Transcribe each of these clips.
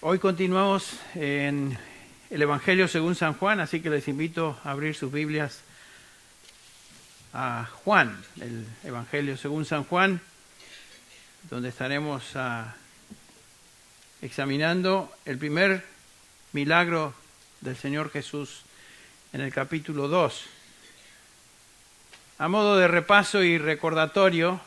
Hoy continuamos en el Evangelio según San Juan, así que les invito a abrir sus Biblias a Juan, el Evangelio según San Juan, donde estaremos examinando el primer milagro del Señor Jesús en el capítulo 2. A modo de repaso y recordatorio,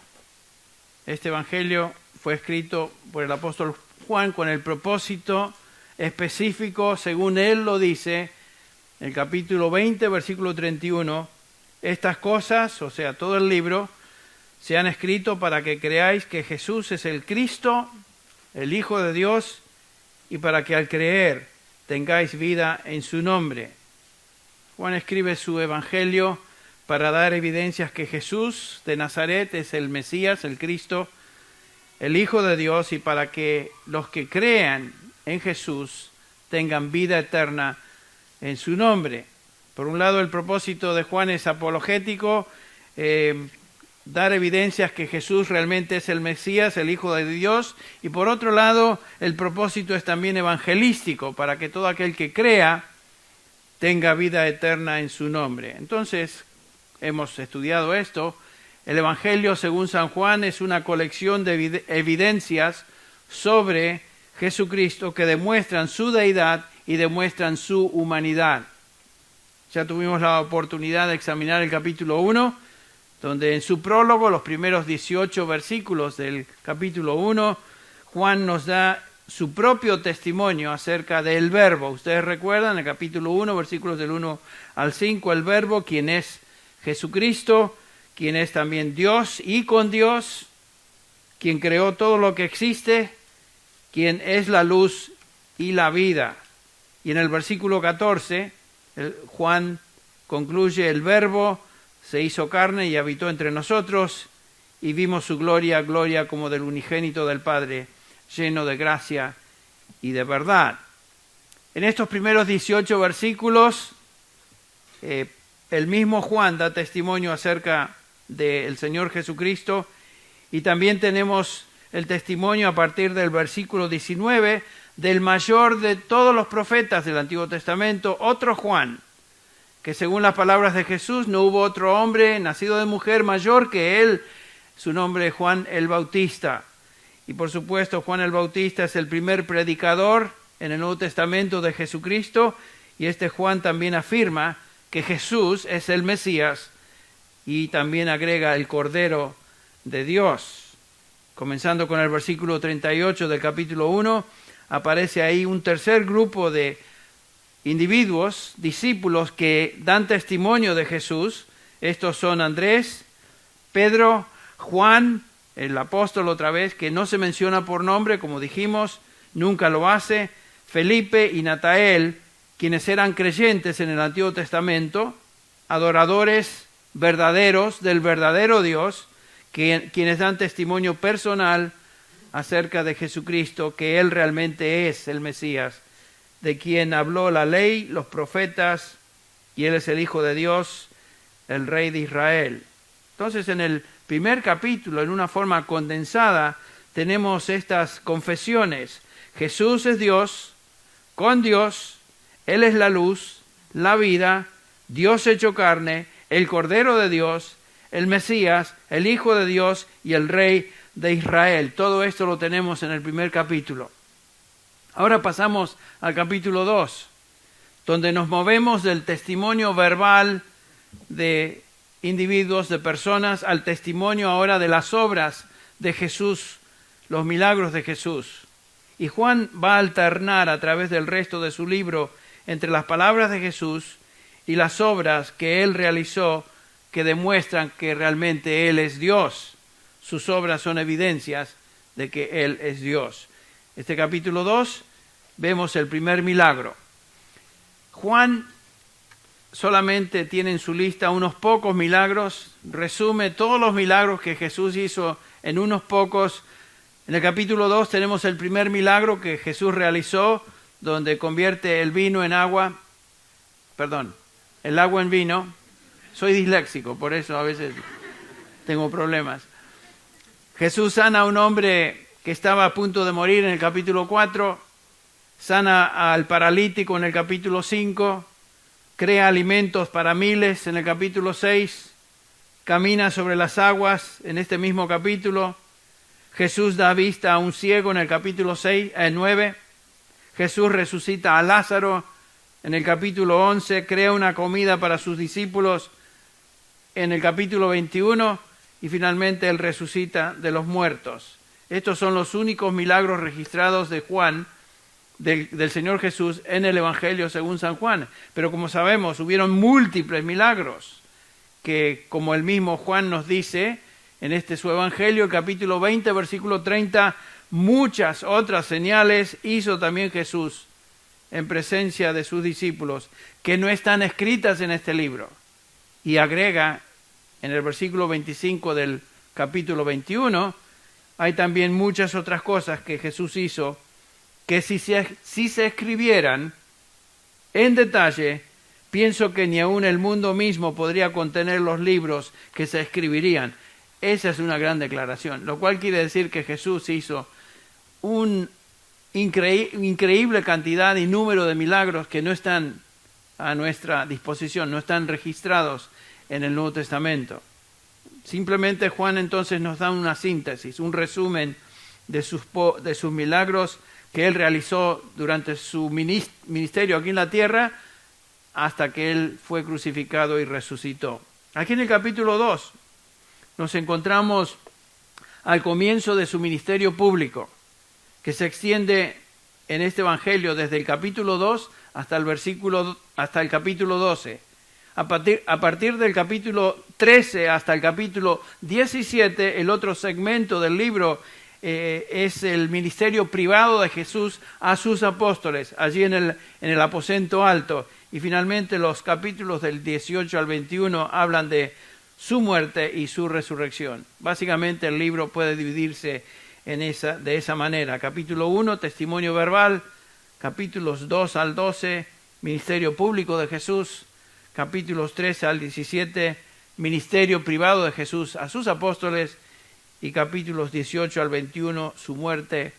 este Evangelio fue escrito por el apóstol Juan con el propósito específico, según él lo dice, en el capítulo 20, versículo 31, estas cosas, o sea, todo el libro, se han escrito para que creáis que Jesús es el Cristo, el Hijo de Dios, y para que al creer tengáis vida en su nombre. Juan escribe su Evangelio para dar evidencias que Jesús de Nazaret es el Mesías, el Cristo, el Hijo de Dios, y para que los que crean en Jesús tengan vida eterna en su nombre. Por un lado, el propósito de Juan es apologético, dar evidencias que Jesús realmente es el Mesías, el Hijo de Dios, y por otro lado, el propósito es también evangelístico, para que todo aquel que crea tenga vida eterna en su nombre. Entonces, hemos estudiado esto. El Evangelio según San Juan es una colección de evidencias sobre Jesucristo que demuestran su deidad y demuestran su humanidad. Ya tuvimos la oportunidad de examinar el capítulo 1, donde en su prólogo, los primeros 18 versículos del capítulo 1, Juan nos da su propio testimonio acerca del Verbo. Ustedes recuerdan, en el capítulo 1, versículos del 1 al 5, el Verbo, quien es Jesucristo, quien es también Dios y con Dios, quien creó todo lo que existe, quien es la luz y la vida. Y en el versículo 14, Juan concluye: el Verbo se hizo carne y habitó entre nosotros, y vimos su gloria, gloria como del unigénito del Padre, lleno de gracia y de verdad. En estos primeros 18 versículos, el mismo Juan da testimonio acerca del Señor Jesucristo, y también tenemos el testimonio a partir del versículo 19 del mayor de todos los profetas del Antiguo Testamento, otro Juan, que según las palabras de Jesús no hubo otro hombre nacido de mujer mayor que él. Su nombre es Juan el Bautista. Y por supuesto, Juan el Bautista es el primer predicador en el Nuevo Testamento de Jesucristo, y este Juan también afirma que Jesús es el Mesías, y también agrega el Cordero de Dios. Comenzando con el versículo 38 del capítulo 1, aparece ahí un tercer grupo de individuos, discípulos, que dan testimonio de Jesús. Estos son Andrés, Pedro, Juan, el apóstol otra vez, que no se menciona por nombre, como dijimos, nunca lo hace, Felipe y Natanael, quienes eran creyentes en el Antiguo Testamento, adoradores verdaderos del verdadero Dios, quienes dan testimonio personal acerca de Jesucristo, que Él realmente es el Mesías, de quien habló la ley, los profetas, y Él es el Hijo de Dios, el Rey de Israel. Entonces, en el primer capítulo, en una forma condensada, tenemos estas confesiones. Jesús es Dios, con Dios, Él es la luz, la vida, Dios hecho carne, el Cordero de Dios, el Mesías, el Hijo de Dios y el Rey de Israel. Todo esto lo tenemos en el primer capítulo. Ahora pasamos al capítulo 2, donde nos movemos del testimonio verbal de individuos, de personas, al testimonio ahora de las obras de Jesús, los milagros de Jesús. Y Juan va a alternar a través del resto de su libro entre las palabras de Jesús y las obras que Él realizó, que demuestran que realmente Él es Dios. Sus obras son evidencias de que Él es Dios. Este capítulo 2, vemos el primer milagro. Juan solamente tiene en su lista unos pocos milagros, resume todos los milagros que Jesús hizo en unos pocos. En el capítulo 2 tenemos el primer milagro que Jesús realizó, donde convierte el agua en vino. Soy disléxico, por eso a veces tengo problemas. Jesús sana a un hombre que estaba a punto de morir en el capítulo 4. sana al paralítico en el capítulo 5, crea alimentos para miles en el capítulo 6, camina sobre las aguas en este mismo capítulo. Jesús da vista a un ciego en el capítulo 9. Jesús resucita a Lázaro en el capítulo 11, crea una comida para sus discípulos en el capítulo 21 y finalmente Él resucita de los muertos. Estos son los únicos milagros registrados de Juan, del Señor Jesús en el Evangelio según San Juan. Pero como sabemos, hubieron múltiples milagros que, como el mismo Juan nos dice en su Evangelio, el capítulo 20, versículo 30, muchas otras señales hizo también Jesús en presencia de sus discípulos, que no están escritas en este libro. Y agrega en el versículo 25 del capítulo 21, hay también muchas otras cosas que Jesús hizo, que si se escribieran en detalle, pienso que ni aun el mundo mismo podría contener los libros que se escribirían. Esa es una gran declaración, lo cual quiere decir que Jesús hizo una increíble cantidad y número de milagros que no están a nuestra disposición, no están registrados en el Nuevo Testamento. Simplemente Juan entonces nos da una síntesis, un resumen de sus milagros que Él realizó durante su ministerio aquí en la tierra hasta que Él fue crucificado y resucitó. Aquí en el capítulo 2 nos encontramos al comienzo de su ministerio público, que se extiende en este Evangelio desde el capítulo 2 hasta el capítulo 12. A partir del capítulo 13 hasta el capítulo 17, el otro segmento del libro es el ministerio privado de Jesús a sus apóstoles, allí en el aposento alto. Y finalmente los capítulos del 18 al 21 hablan de su muerte y su resurrección. Básicamente el libro puede dividirse de esa manera. Capítulo 1, testimonio verbal. Capítulos 2 al 12, ministerio público de Jesús. Capítulos 13 al 17, ministerio privado de Jesús a sus apóstoles. Y capítulos 18 al 21, su muerte,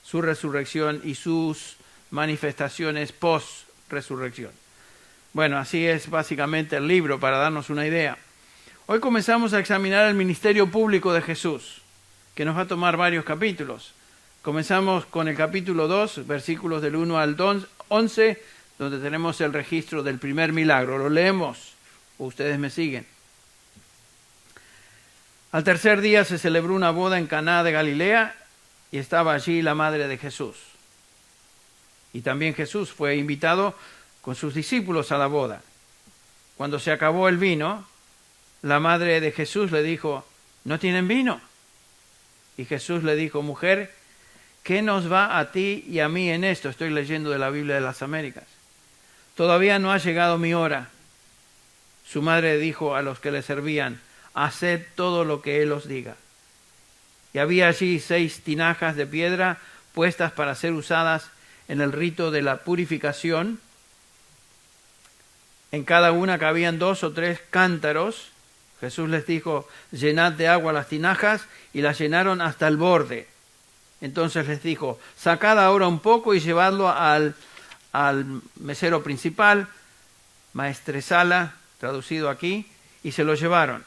su resurrección y sus manifestaciones post-resurrección. Bueno, así es básicamente el libro para darnos una idea. Hoy comenzamos a examinar el ministerio público de Jesús, que nos va a tomar varios capítulos. Comenzamos con el capítulo 2, versículos del 1 al 11, donde tenemos el registro del primer milagro. Lo leemos, o ustedes me siguen. Al tercer día se celebró una boda en Caná de Galilea y estaba allí la madre de Jesús. Y también Jesús fue invitado con sus discípulos a la boda. Cuando se acabó el vino, la madre de Jesús le dijo, ¿no tienen vino? Y Jesús le dijo, mujer, ¿qué nos va a ti y a mí en esto? Estoy leyendo de la Biblia de las Américas. Todavía no ha llegado mi hora. Su madre dijo a los que le servían, haced todo lo que Él os diga. Y había allí 6 tinajas de piedra puestas para ser usadas en el rito de la purificación. En cada una cabían 2 o 3 cántaros. Jesús les dijo, llenad de agua las tinajas, y las llenaron hasta el borde. Entonces les dijo, sacad ahora un poco y llevadlo al mesero principal, maestresala, traducido aquí, y se lo llevaron.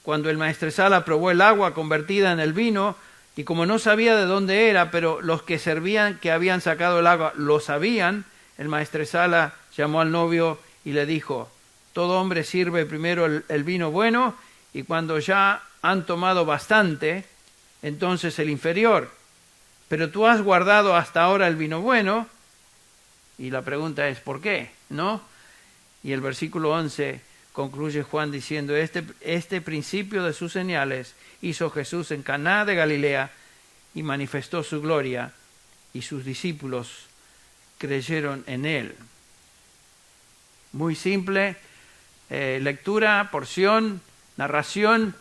Cuando el maestresala probó el agua convertida en el vino, y como no sabía de dónde era, pero los que servían que habían sacado el agua lo sabían, el maestresala llamó al novio y le dijo, todo hombre sirve primero el vino bueno, y cuando ya han tomado bastante, entonces el inferior. Pero tú has guardado hasta ahora el vino bueno, y la pregunta es, ¿por qué? ¿No? Y el versículo 11 concluye Juan diciendo, este principio de sus señales hizo Jesús en Caná de Galilea y manifestó su gloria, y sus discípulos creyeron en él. Muy simple, lectura, porción, narración,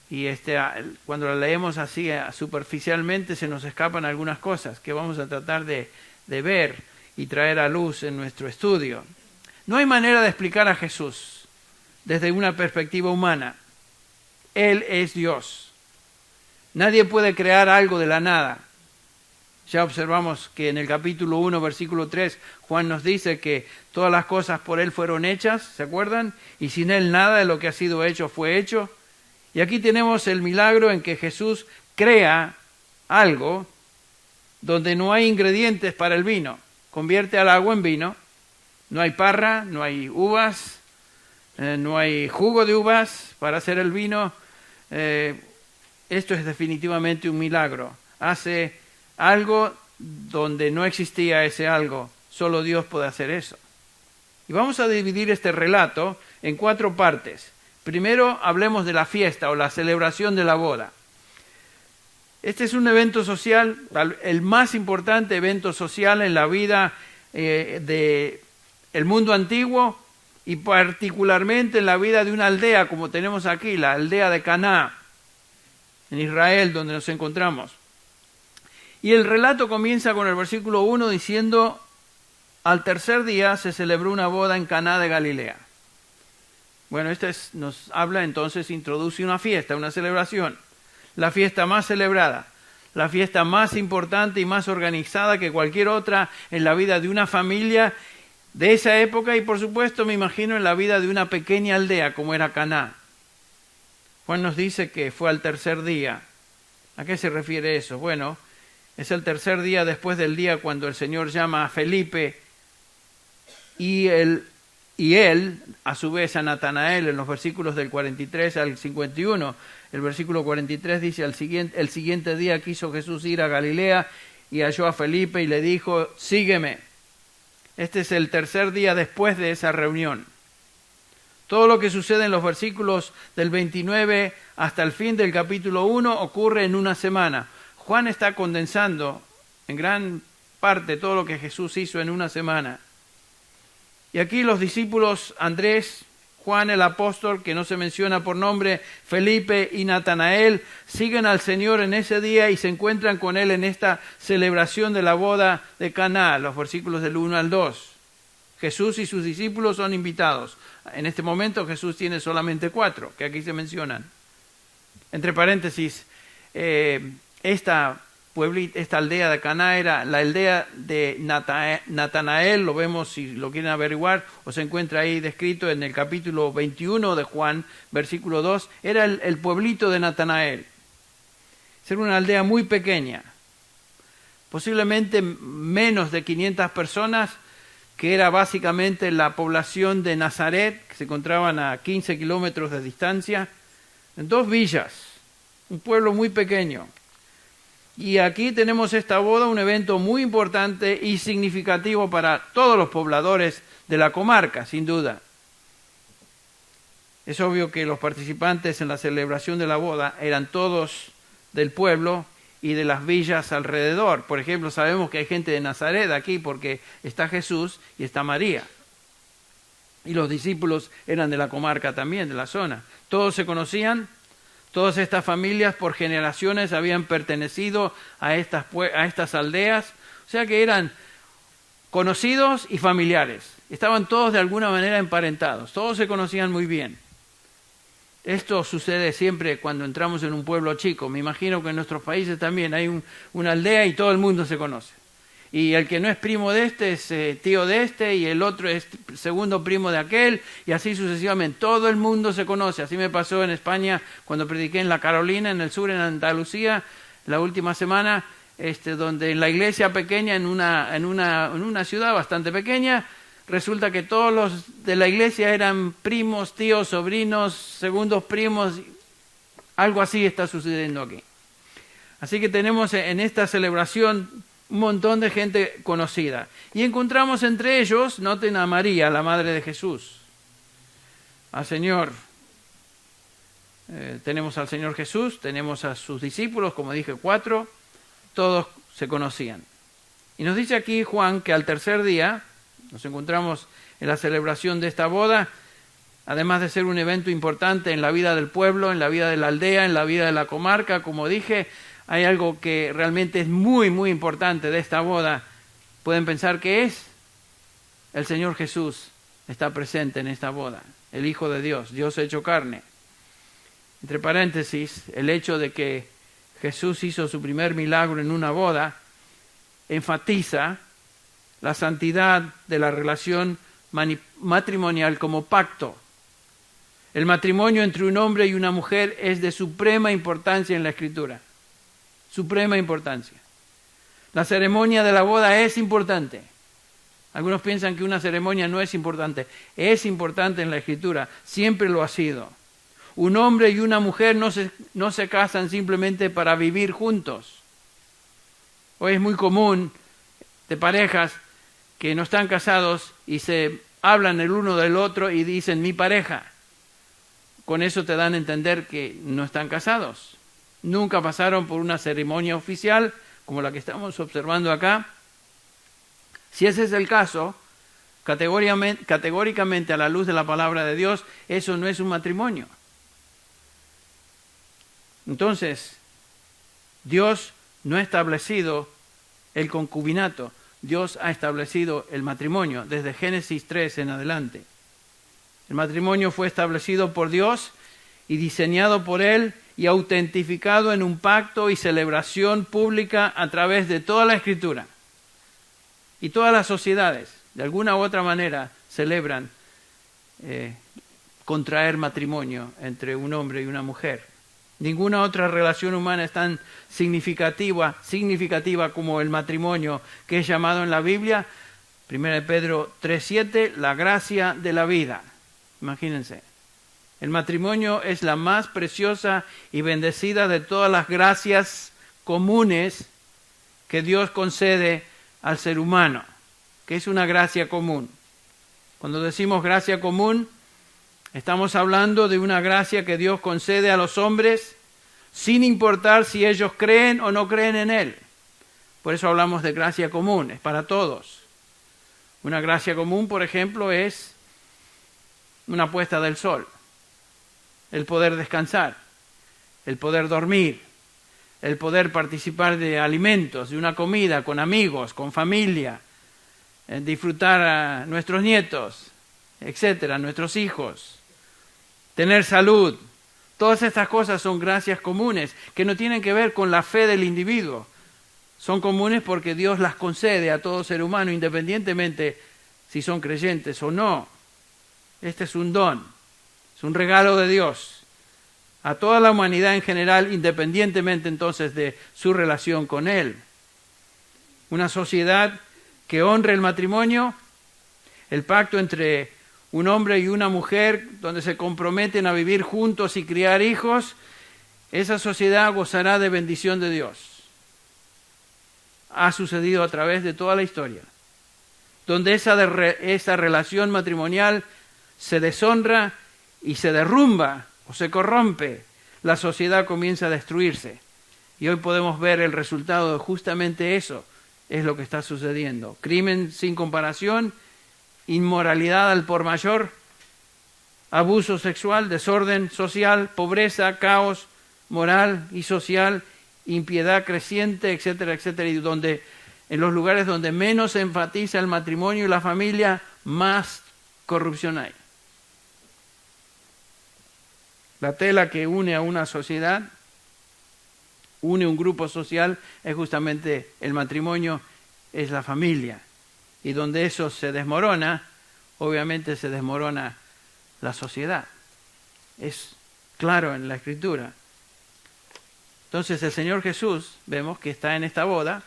y cuando la leemos así superficialmente se nos escapan algunas cosas que vamos a tratar de ver y traer a luz en nuestro estudio. No hay manera de explicar a Jesús desde una perspectiva humana. Él es Dios. Nadie puede crear algo de la nada. Ya observamos que en el capítulo 1, versículo 3, Juan nos dice que todas las cosas por Él fueron hechas, ¿se acuerdan? Y sin Él nada de lo que ha sido hecho fue hecho. Y aquí tenemos el milagro en que Jesús crea algo donde no hay ingredientes para el vino. Convierte al agua en vino. No hay parra, no hay uvas, no hay jugo de uvas para hacer el vino. Esto es definitivamente un milagro. Hace algo donde no existía ese algo. Solo Dios puede hacer eso. Y vamos a dividir este relato en 4 partes. Primero hablemos de la fiesta o la celebración de la boda. Este es un evento social, el más importante evento social en la vida del mundo antiguo y particularmente en la vida de una aldea como tenemos aquí, la aldea de Caná, en Israel, donde nos encontramos. Y el relato comienza con el versículo 1 diciendo: al tercer día se celebró una boda en Caná de Galilea. Bueno, nos habla entonces, introduce una fiesta, una celebración. La fiesta más celebrada, la fiesta más importante y más organizada que cualquier otra en la vida de una familia de esa época y por supuesto me imagino en la vida de una pequeña aldea como era Caná. Juan nos dice que fue al tercer día. ¿A qué se refiere eso? Bueno, es el tercer día después del día cuando el Señor llama a Felipe y él, a su vez, a Natanael, en los versículos del 43 al 51. El versículo 43 dice: el siguiente día quiso Jesús ir a Galilea y halló a Felipe y le dijo: sígueme. Este es el tercer día después de esa reunión. Todo lo que sucede en los versículos del 29 hasta el fin del capítulo 1 ocurre en una semana. Juan está condensando en gran parte todo lo que Jesús hizo en una semana. Y aquí los discípulos Andrés, Juan el apóstol, que no se menciona por nombre, Felipe y Natanael, siguen al Señor en ese día y se encuentran con Él en esta celebración de la boda de Caná, los versículos del 1 al 2. Jesús y sus discípulos son invitados. En este momento Jesús tiene solamente 4, que aquí se mencionan. Entre paréntesis, esta aldea de Caná era la aldea de Natanael, lo vemos si lo quieren averiguar, o se encuentra ahí descrito en el capítulo 21 de Juan, versículo 2, era el pueblito de Natanael. Era una aldea muy pequeña, posiblemente menos de 500 personas, que era básicamente la población de Nazaret, que se encontraban a 15 kilómetros de distancia, en 2 villas, un pueblo muy pequeño. Y aquí tenemos esta boda, un evento muy importante y significativo para todos los pobladores de la comarca, sin duda. Es obvio que los participantes en la celebración de la boda eran todos del pueblo y de las villas alrededor. Por ejemplo, sabemos que hay gente de Nazaret aquí porque está Jesús y está María. Y los discípulos eran de la comarca también, de la zona. Todos se conocían. Todas estas familias por generaciones habían pertenecido a estas aldeas, o sea que eran conocidos y familiares. Estaban todos de alguna manera emparentados, todos se conocían muy bien. Esto sucede siempre cuando entramos en un pueblo chico. Me imagino que en nuestros países también hay una aldea y todo el mundo se conoce. Y el que no es primo de este es tío de este, y el otro es segundo primo de aquel, y así sucesivamente. Todo el mundo se conoce. Así me pasó en España cuando prediqué en la Carolina, en el sur, en Andalucía, la última semana, donde en la iglesia pequeña, en una ciudad bastante pequeña, resulta que todos los de la iglesia eran primos, tíos, sobrinos, segundos primos. Algo así está sucediendo aquí. Así que tenemos en esta celebración un montón de gente conocida. Y encontramos entre ellos, noten a María, la madre de Jesús, al Señor. Tenemos al Señor Jesús, tenemos a sus discípulos, como dije, 4, todos se conocían. Y nos dice aquí Juan que al tercer día, nos encontramos en la celebración de esta boda, además de ser un evento importante en la vida del pueblo, en la vida de la aldea, en la vida de la comarca, como dije, hay algo que realmente es muy, muy importante de esta boda. ¿Pueden pensar qué es? El Señor Jesús está presente en esta boda. El Hijo de Dios, Dios hecho carne. Entre paréntesis, el hecho de que Jesús hizo su primer milagro en una boda enfatiza la santidad de la relación matrimonial como pacto. El matrimonio entre un hombre y una mujer es de suprema importancia en la Escritura. Suprema importancia. La ceremonia de la boda es importante. Algunos piensan que una ceremonia no es importante. Es importante en la Escritura. Siempre lo ha sido. Un hombre y una mujer no se casan simplemente para vivir juntos. Hoy es muy común de parejas que no están casados y se hablan el uno del otro y dicen mi pareja. Con eso te dan a entender que no están casados. Nunca pasaron por una ceremonia oficial como la que estamos observando acá. Si ese es el caso, categóricamente a la luz de la palabra de Dios, eso no es un matrimonio. Entonces, Dios no ha establecido el concubinato. Dios ha establecido el matrimonio desde Génesis 3 en adelante. El matrimonio fue establecido por Dios y diseñado por Él y autentificado en un pacto y celebración pública a través de toda la Escritura. Y todas las sociedades, de alguna u otra manera, celebran contraer matrimonio entre un hombre y una mujer. Ninguna otra relación humana es tan significativa como el matrimonio que es llamado en la Biblia, 1 Pedro 3:7, la gracia de la vida. Imagínense. El matrimonio es la más preciosa y bendecida de todas las gracias comunes que Dios concede al ser humano, que es una gracia común. Cuando decimos gracia común, estamos hablando de una gracia que Dios concede a los hombres sin importar si ellos creen o no creen en Él. Por eso hablamos de gracia común, es para todos. Una gracia común, por ejemplo, es una puesta del sol, el poder descansar, el poder dormir, el poder participar de alimentos, de una comida con amigos, con familia, disfrutar a nuestros nietos, etcétera, nuestros hijos, tener salud. Todas estas cosas son gracias comunes que no tienen que ver con la fe del individuo. Son comunes porque Dios las concede a todo ser humano independientemente si son creyentes o no. Este es un don, es un regalo de Dios a toda la humanidad en general, independientemente entonces de su relación con Él. Una sociedad que honre el matrimonio, el pacto entre un hombre y una mujer, donde se comprometen a vivir juntos y criar hijos, esa sociedad gozará de bendición de Dios. Ha sucedido a través de toda la historia, donde esa relación matrimonial se deshonra y se derrumba o se corrompe, la sociedad comienza a destruirse. Y hoy podemos ver el resultado de justamente eso, es lo que está sucediendo. Crimen sin comparación, inmoralidad al por mayor, abuso sexual, desorden social, pobreza, caos moral y social, impiedad creciente, etcétera, etcétera, y donde en los lugares donde menos se enfatiza el matrimonio y la familia, más corrupción hay. La tela que une a una sociedad, une un grupo social, es justamente el matrimonio, es la familia. Y donde eso se desmorona, obviamente se desmorona la sociedad. Es claro en la Escritura. Entonces el Señor Jesús, vemos que está en esta boda,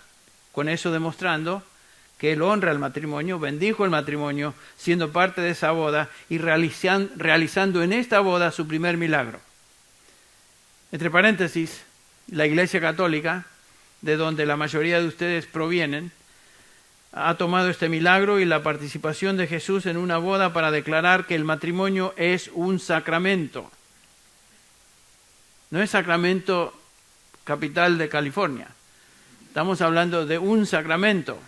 con eso demostrando que Él honra el matrimonio, bendijo el matrimonio, siendo parte de esa boda y realizando en esta boda su primer milagro. Entre paréntesis, la Iglesia Católica, de donde la mayoría de ustedes provienen, ha tomado este milagro y la participación de Jesús en una boda para declarar que el matrimonio es un sacramento. No es Sacramento, capital de California. Estamos hablando de un sacramento.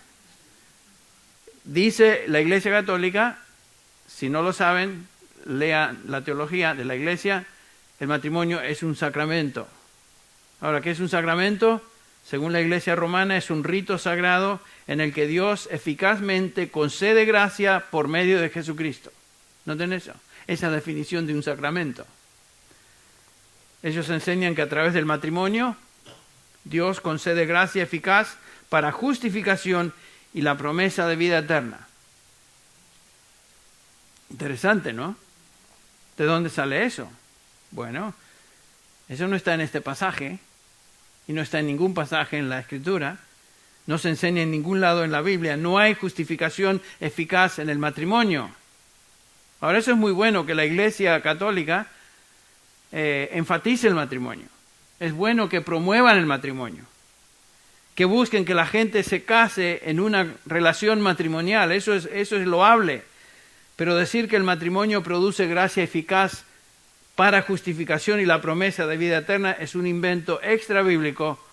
Dice la Iglesia Católica, si no lo saben, lean la teología de la Iglesia, el matrimonio es un sacramento. Ahora, ¿qué es un sacramento? Según la Iglesia Romana, es un rito sagrado en el que Dios eficazmente concede gracia por medio de Jesucristo. ¿Noten eso? Esa definición de un sacramento. Ellos enseñan que a través del matrimonio, Dios concede gracia eficaz para justificación y la promesa de vida eterna. Interesante, ¿no? ¿De dónde sale eso? Bueno, eso no está en este pasaje y no está en ningún pasaje en la Escritura. No se enseña en ningún lado en la Biblia. No hay justificación eficaz en el matrimonio. Ahora, eso es muy bueno que la Iglesia Católica enfatice el matrimonio. Es bueno que promuevan el matrimonio, que busquen que la gente se case en una relación matrimonial. Eso es loable. Pero decir que el matrimonio produce gracia eficaz para justificación y la promesa de vida eterna es un invento extra bíblico.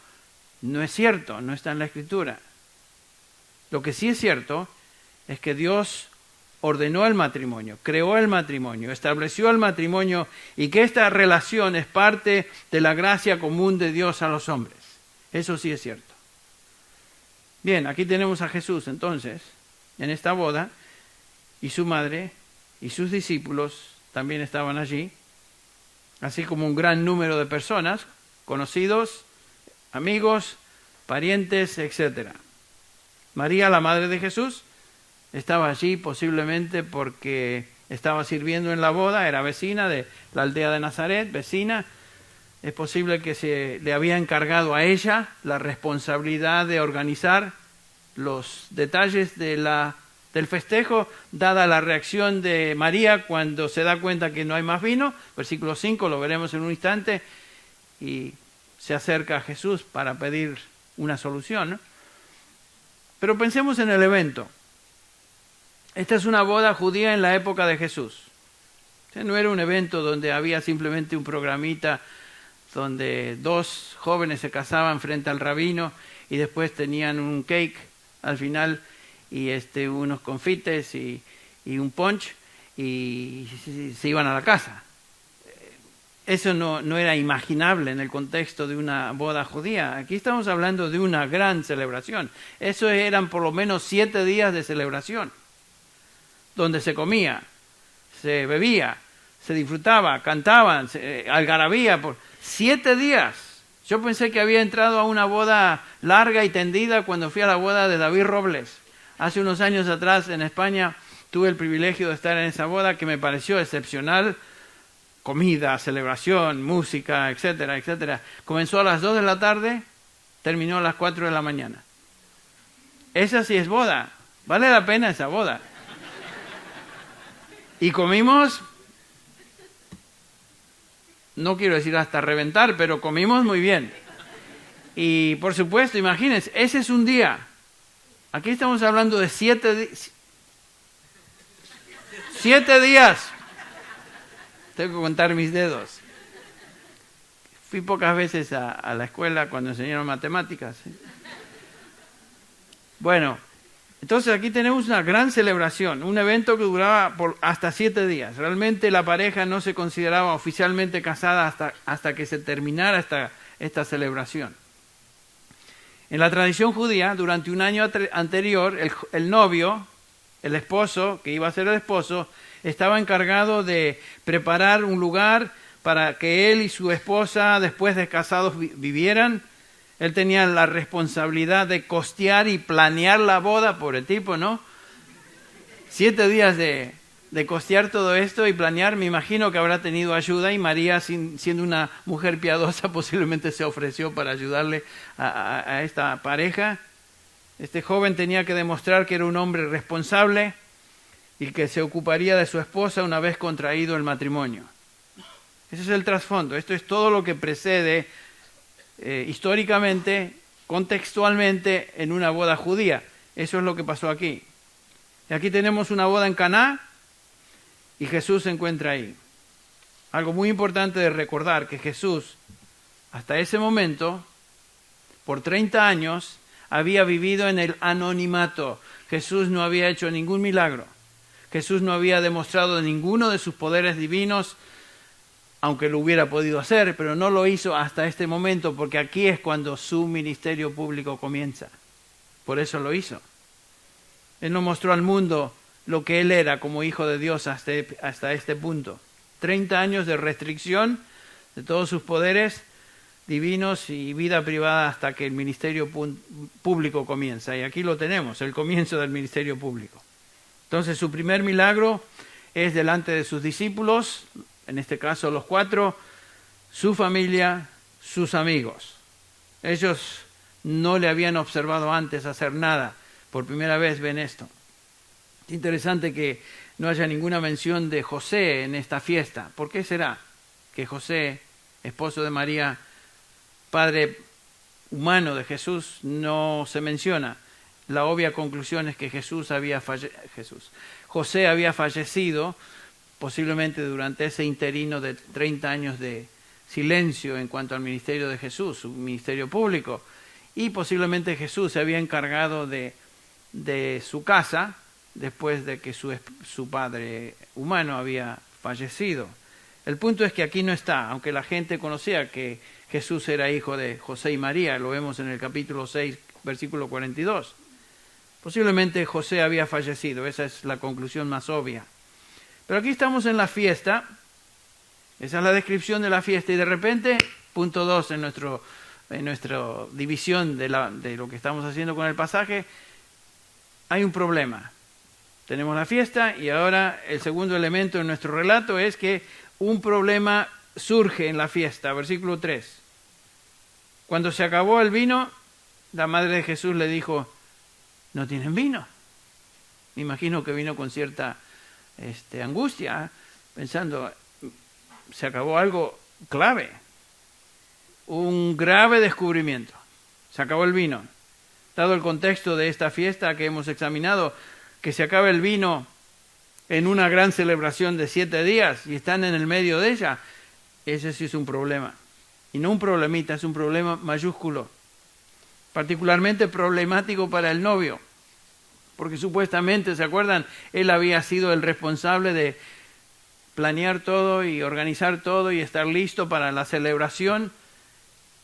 No es cierto, no está en la Escritura. Lo que sí es cierto es que Dios ordenó el matrimonio, creó el matrimonio, estableció el matrimonio y que esta relación es parte de la gracia común de Dios a los hombres. Eso sí es cierto. Bien, aquí tenemos a Jesús entonces, en esta boda, y su madre y sus discípulos también estaban allí, así como un gran número de personas, conocidos, amigos, parientes, etc. María, la madre de Jesús, estaba allí posiblemente porque estaba sirviendo en la boda, era vecina de la aldea de Nazaret, vecina. Es posible que se le había encargado a ella la responsabilidad de organizar los detalles del festejo, dada la reacción de María cuando se da cuenta que no hay más vino. Versículo 5, lo veremos en un instante, y se acerca a Jesús para pedir una solución, ¿no? Pero pensemos en el evento. Esta es una boda judía en la época de Jesús. O sea, no era un evento donde había simplemente un programita donde dos jóvenes se casaban frente al rabino y después tenían un cake al final y unos confites y un punch y se iban a la casa. Eso no era imaginable en el contexto de una boda judía. Aquí estamos hablando de una gran celebración. Eso eran por lo menos 7 días de celebración, donde se comía, se bebía, se disfrutaba, cantaban, algarabía por 7 días. Yo pensé que había entrado a una boda larga y tendida cuando fui a la boda de David Robles. Hace unos años atrás en España tuve el privilegio de estar en esa boda que me pareció excepcional. Comida, celebración, música, etcétera, etcétera. Comenzó a las 2 de la tarde, terminó a las 4 de la mañana. Esa sí es boda. Vale la pena esa boda. Y comimos, no quiero decir hasta reventar, pero comimos muy bien. Y por supuesto, imagínense, ese es un día. Aquí estamos hablando de 7 días. 7 días. Tengo que contar mis dedos. Fui pocas veces a la escuela cuando enseñaron matemáticas. Bueno, entonces aquí tenemos una gran celebración, un evento que duraba por hasta 7 días. Realmente la pareja no se consideraba oficialmente casada hasta que se terminara esta celebración. En la tradición judía, durante un año anterior, el novio, el esposo, que iba a ser el esposo, estaba encargado de preparar un lugar para que él y su esposa, después de casados, vivieran. Él tenía la responsabilidad de costear y planear la boda, pobre tipo, ¿no? 7 días de costear todo esto y planear. Me imagino que habrá tenido ayuda y María, siendo una mujer piadosa, posiblemente se ofreció para ayudarle a esta pareja. Este joven tenía que demostrar que era un hombre responsable y que se ocuparía de su esposa una vez contraído el matrimonio. Ese es el trasfondo. Esto es todo lo que precede históricamente, contextualmente, en una boda judía. Eso es lo que pasó aquí. Y aquí tenemos una boda en Caná y Jesús se encuentra ahí. Algo muy importante de recordar, que Jesús, hasta ese momento, por 30 años, había vivido en el anonimato. Jesús no había hecho ningún milagro. Jesús no había demostrado ninguno de sus poderes divinos, aunque lo hubiera podido hacer, pero no lo hizo hasta este momento, porque aquí es cuando su ministerio público comienza. Por eso lo hizo. Él no mostró al mundo lo que él era como hijo de Dios hasta este punto. 30 años de restricción de todos sus poderes, divinos y vida privada hasta que el ministerio público comienza. Y aquí lo tenemos, el comienzo del ministerio público. Entonces su primer milagro es delante de sus discípulos, en este caso los 4, su familia, sus amigos. Ellos no le habían observado antes hacer nada. Por primera vez ven esto. Es interesante que no haya ninguna mención de José en esta fiesta. ¿Por qué será que José, esposo de María, padre humano de Jesús, no se menciona? La obvia conclusión es que José había fallecido, posiblemente durante ese interino de 30 años de silencio en cuanto al ministerio de Jesús, su ministerio público, y posiblemente Jesús se había encargado de su casa después de que su padre humano había fallecido. El punto es que aquí no está, aunque la gente conocía que Jesús era hijo de José y María, lo vemos en el capítulo 6, versículo 42. Posiblemente José había fallecido, esa es la conclusión más obvia. Pero aquí estamos en la fiesta, esa es la descripción de la fiesta, y de repente, punto 2 en nuestra división de lo que estamos haciendo con el pasaje, hay un problema. Tenemos la fiesta y ahora el segundo elemento en nuestro relato es que un problema surge en la fiesta. Versículo 3. Cuando se acabó el vino, la madre de Jesús le dijo, ¿no tienen vino? Me imagino que vino con cierta angustia, pensando, se acabó algo clave, un grave descubrimiento. Se acabó el vino. Dado el contexto de esta fiesta que hemos examinado, que se acabe el vino en una gran celebración de 7 días y están en el medio de ella, ese sí es un problema. Y no un problemita, es un problema mayúsculo. Particularmente problemático para el novio, porque supuestamente, ¿se acuerdan? Él había sido el responsable de planear todo y organizar todo y estar listo para la celebración,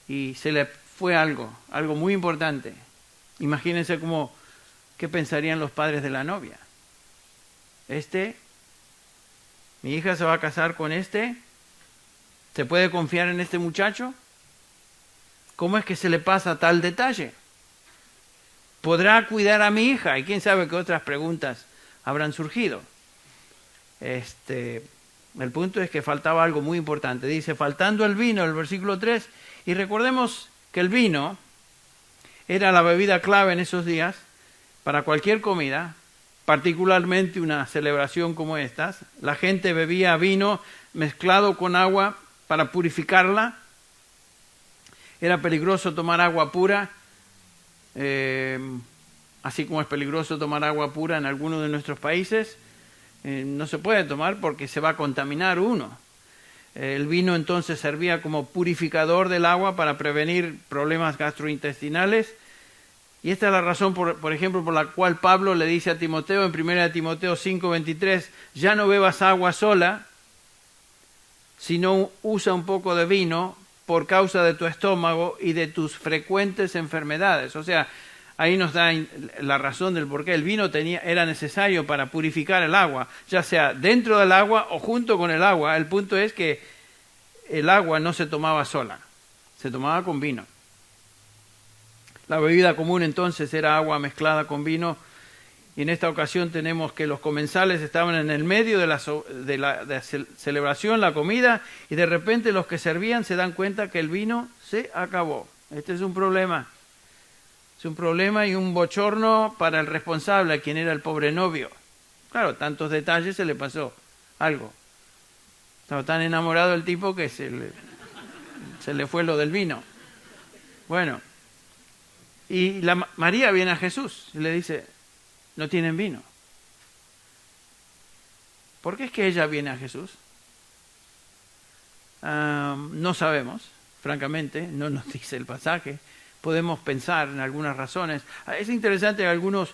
y se le fue algo muy importante. Imagínense qué pensarían los padres de la novia. Mi hija se va a casar con ¿se puede confiar en este muchacho? ¿Cómo es que se le pasa tal detalle? ¿Podrá cuidar a mi hija? Y quién sabe qué otras preguntas habrán surgido. El punto es que faltaba algo muy importante. Dice, faltando el vino, el versículo 3, y recordemos que el vino era la bebida clave en esos días para cualquier comida, particularmente una celebración como estas. La gente bebía vino mezclado con agua para purificarla. Era peligroso tomar agua pura, así como es peligroso tomar agua pura en algunos de nuestros países. No se puede tomar porque se va a contaminar uno. El vino entonces servía como purificador del agua para prevenir problemas gastrointestinales. Y esta es la razón, por ejemplo, por la cual Pablo le dice a Timoteo en 1 Timoteo 5:23, ya no bebas agua sola, sino usa un poco de vino por causa de tu estómago y de tus frecuentes enfermedades. O sea, ahí nos da la razón del por qué el vino era necesario para purificar el agua, ya sea dentro del agua o junto con el agua. El punto es que el agua no se tomaba sola, se tomaba con vino. La bebida común entonces era agua mezclada con vino, y en esta ocasión tenemos que los comensales estaban en el medio de la celebración, la comida, y de repente los que servían se dan cuenta que el vino se acabó. Este es un problema. Es un problema y un bochorno para el responsable, quien era el pobre novio. Claro, tantos detalles, se le pasó algo. Estaba tan enamorado el tipo que se le fue lo del vino. Bueno, y María viene a Jesús y le dice, no tienen vino. ¿Por qué es que ella viene a Jesús? No sabemos, francamente, no nos dice el pasaje. Podemos pensar en algunas razones. Es interesante que algunos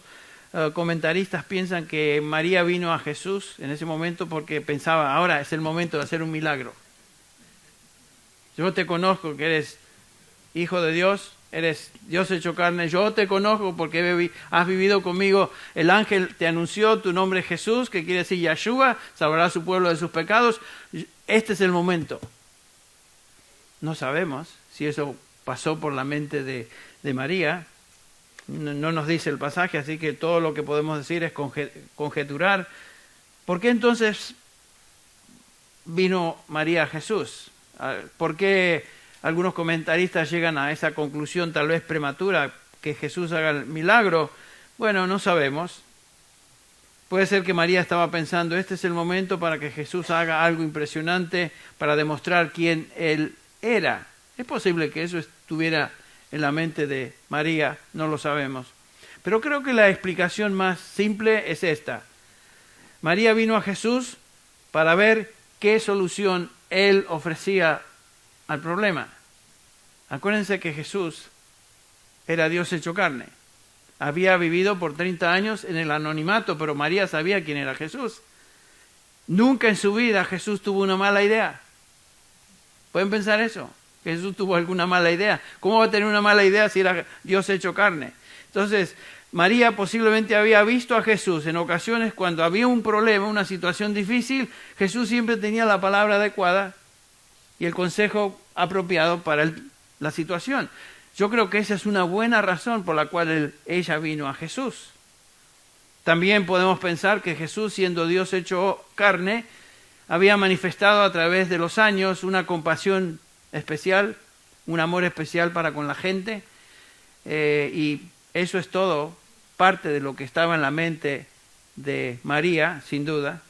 comentaristas piensan que María vino a Jesús en ese momento porque pensaba, ahora es el momento de hacer un milagro. Yo te conozco que eres hijo de Dios, eres Dios hecho carne, yo te conozco porque has vivido conmigo, el ángel te anunció, tu nombre es Jesús, que quiere decir Yahshua, salvará a su pueblo de sus pecados, este es el momento. No sabemos si eso pasó por la mente de María. No nos dice el pasaje, así que todo lo que podemos decir es conjeturar. ¿Por qué entonces vino María a Jesús? ¿Por qué algunos comentaristas llegan a esa conclusión tal vez prematura, que Jesús haga el milagro? Bueno, no sabemos. Puede ser que María estaba pensando, este es el momento para que Jesús haga algo impresionante para demostrar quién Él era. Es posible que eso estuviera en la mente de María, no lo sabemos. Pero creo que la explicación más simple es esta. María vino a Jesús para ver qué solución Él ofrecía al problema. Acuérdense que Jesús era Dios hecho carne. Había vivido por 30 años en el anonimato, pero María sabía quién era Jesús. Nunca en su vida Jesús tuvo una mala idea. ¿Pueden pensar eso? Que Jesús tuvo alguna mala idea. ¿Cómo va a tener una mala idea si era Dios hecho carne? Entonces, María posiblemente había visto a Jesús en ocasiones cuando había un problema, una situación difícil. Jesús siempre tenía la palabra adecuada y el consejo apropiado para la situación. Yo creo que esa es una buena razón por la cual ella vino a Jesús. También podemos pensar que Jesús, siendo Dios hecho carne, había manifestado a través de los años una compasión especial, un amor especial para con la gente, y eso es todo parte de lo que estaba en la mente de María, sin duda.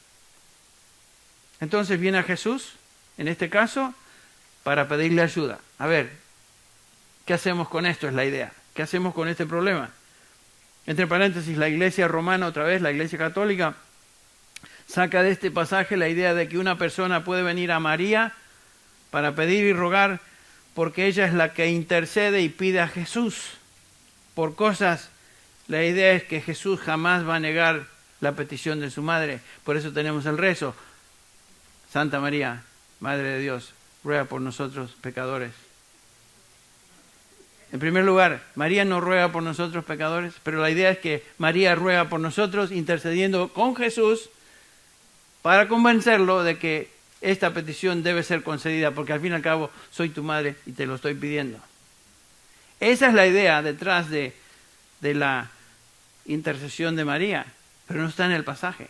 Entonces viene a Jesús, en este caso, para pedirle ayuda. A ver, ¿qué hacemos con esto? Es la idea. ¿Qué hacemos con este problema? Entre paréntesis, la Iglesia romana, otra vez, la Iglesia católica, saca de este pasaje la idea de que una persona puede venir a María para pedir y rogar porque ella es la que intercede y pide a Jesús por cosas. La idea es que Jesús jamás va a negar la petición de su madre. Por eso tenemos el rezo. Santa María, Madre de Dios, ruega por nosotros pecadores. En primer lugar, María no ruega por nosotros pecadores, pero la idea es que María ruega por nosotros intercediendo con Jesús para convencerlo de que esta petición debe ser concedida, porque al fin y al cabo soy tu madre y te lo estoy pidiendo. Esa es la idea detrás de la intercesión de María, pero no está en el pasaje,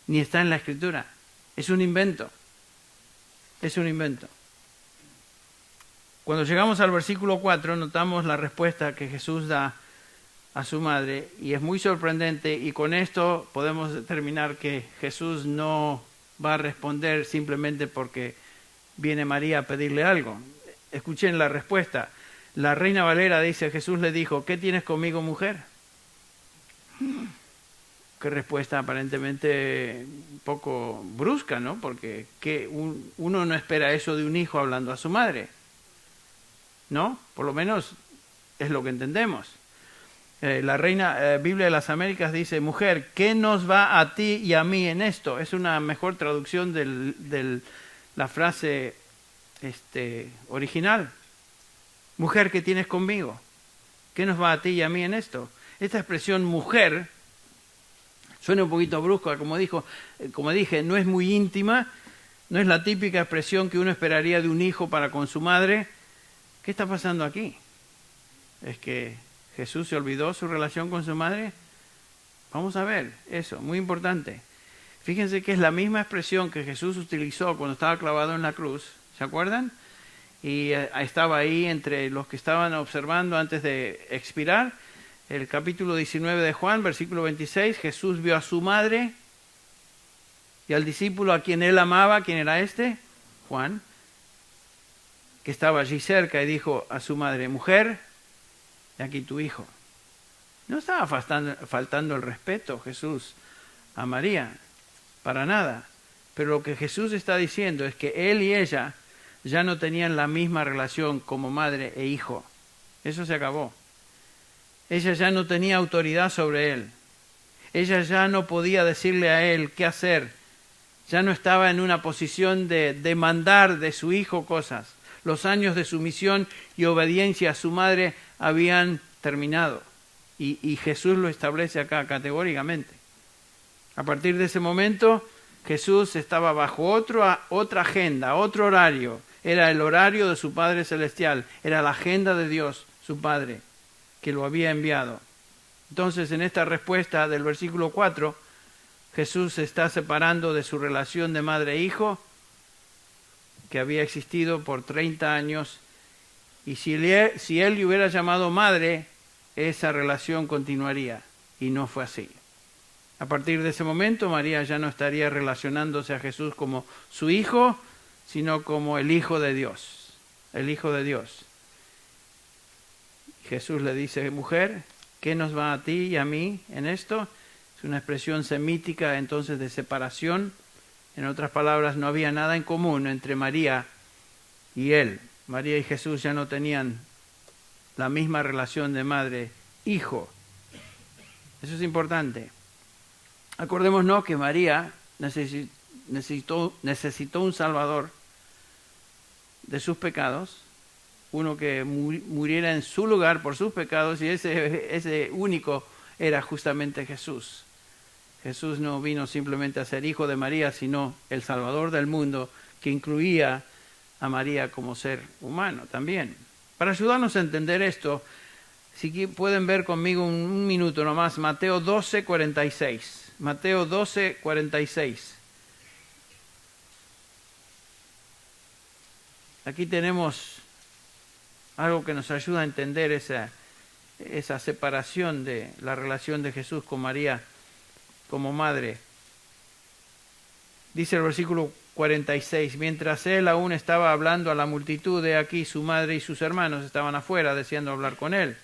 ni está en la Escritura. Es un invento. Es un invento. Cuando llegamos al versículo 4, notamos la respuesta que Jesús da a su madre, y es muy sorprendente, y con esto podemos determinar que Jesús no va a responder simplemente porque viene María a pedirle algo. Escuchen la respuesta. La Reina Valera dice, Jesús le dijo, ¿qué tienes conmigo, mujer? Qué respuesta aparentemente un poco brusca, ¿no? Porque uno no espera eso de un hijo hablando a su madre, ¿no? Por lo menos es lo que entendemos. La Biblia de las Américas dice, mujer, ¿qué nos va a ti y a mí en esto? Es una mejor traducción de la frase original. Mujer, ¿qué tienes conmigo? ¿Qué nos va a ti y a mí en esto? Esta expresión mujer suena un poquito brusca, como dije, no es muy íntima, no es la típica expresión que uno esperaría de un hijo para con su madre. ¿Qué está pasando aquí? ¿Es que Jesús se olvidó su relación con su madre? Vamos a ver eso, muy importante. Fíjense que es la misma expresión que Jesús utilizó cuando estaba clavado en la cruz, ¿se acuerdan? Y estaba ahí entre los que estaban observando antes de expirar. El capítulo 19 de Juan, versículo 26, Jesús vio a su madre y al discípulo a quien él amaba. ¿Quién era este? Juan, que estaba allí cerca, y dijo a su madre, mujer, y aquí tu hijo. No estaba faltando el respeto Jesús a María, para nada. Pero lo que Jesús está diciendo es que él y ella ya no tenían la misma relación como madre e hijo. Eso se acabó. Ella ya no tenía autoridad sobre él. Ella ya no podía decirle a él qué hacer. Ya no estaba en una posición de demandar de su hijo cosas. Los años de sumisión y obediencia a su madre habían terminado. Y Jesús lo establece acá categóricamente. A partir de ese momento, Jesús estaba bajo otra agenda, otro horario. Era el horario de su Padre Celestial, era la agenda de Dios, su Padre, que lo había enviado. Entonces, en esta respuesta del versículo 4, Jesús se está separando de su relación de madre e hijo, que había existido por 30 años, y si él le hubiera llamado madre, esa relación continuaría, y no fue así. A partir de ese momento, María ya no estaría relacionándose a Jesús como su hijo, sino como el Hijo de Dios, el Hijo de Dios. Jesús le dice, mujer, ¿qué nos va a ti y a mí en esto? Es una expresión semítica entonces de separación. En otras palabras, no había nada en común entre María y él. María y Jesús ya no tenían la misma relación de madre-hijo. Eso es importante. Acordémonos que María necesitó un Salvador de sus pecados, uno que muriera en su lugar por sus pecados, y ese único era justamente Jesús. Jesús no vino simplemente a ser hijo de María, sino el Salvador del mundo, que incluía a María como ser humano también. Para ayudarnos a entender esto, si pueden ver conmigo un minuto nomás, Mateo 12:46. Mateo 12:46. Aquí tenemos algo que nos ayuda a entender esa separación de la relación de Jesús con María como madre. Dice el versículo 46, mientras él aún estaba hablando a la multitud, he aquí su madre y sus hermanos estaban afuera deseando hablar con él.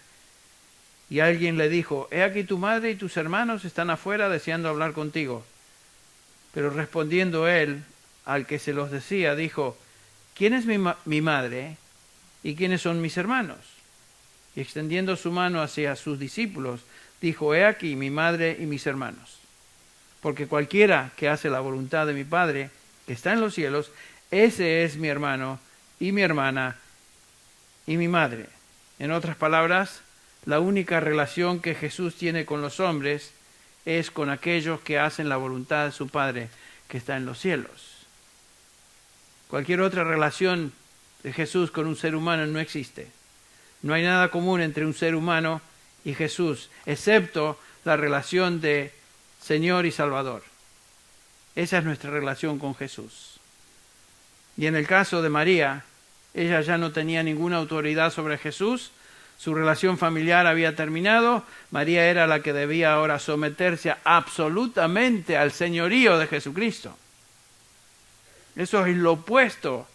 Y alguien le dijo, he aquí tu madre y tus hermanos están afuera deseando hablar contigo. Pero respondiendo él al que se los decía, dijo, ¿quién es mi madre y quiénes son mis hermanos? Y extendiendo su mano hacia sus discípulos, dijo, he aquí mi madre y mis hermanos. Porque cualquiera que hace la voluntad de mi Padre, que está en los cielos, ese es mi hermano y mi hermana y mi madre. En otras palabras, la única relación que Jesús tiene con los hombres es con aquellos que hacen la voluntad de su Padre, que está en los cielos. Cualquier otra relación de Jesús con un ser humano no existe. No hay nada común entre un ser humano y Jesús, excepto la relación de Señor y Salvador. Esa es nuestra relación con Jesús. Y en el caso de María, ella ya no tenía ninguna autoridad sobre Jesús, su relación familiar había terminado, María era la que debía ahora someterse absolutamente al señorío de Jesucristo. Eso es lo opuesto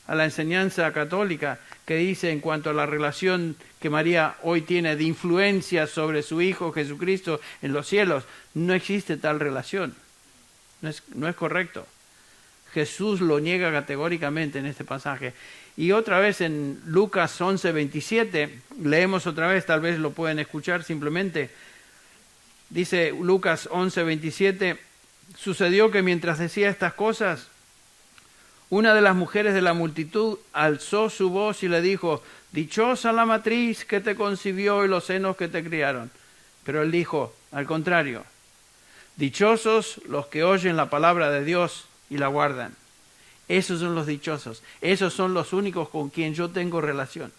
a la enseñanza católica que dice en cuanto a la relación que María hoy tiene de influencia sobre su Hijo Jesucristo en los cielos. No existe tal relación. No es correcto. Jesús lo niega categóricamente en este pasaje. Y otra vez en Lucas 11:27, leemos otra vez, tal vez lo pueden escuchar simplemente. Dice Lucas 11:27, sucedió que mientras decía estas cosas, una de las mujeres de la multitud alzó su voz y le dijo, dichosa la matriz que te concibió y los senos que te criaron. Pero él dijo, al contrario, dichosos los que oyen la palabra de Dios y la guardan. Esos son los dichosos. Esos son los únicos con quien yo tengo relación.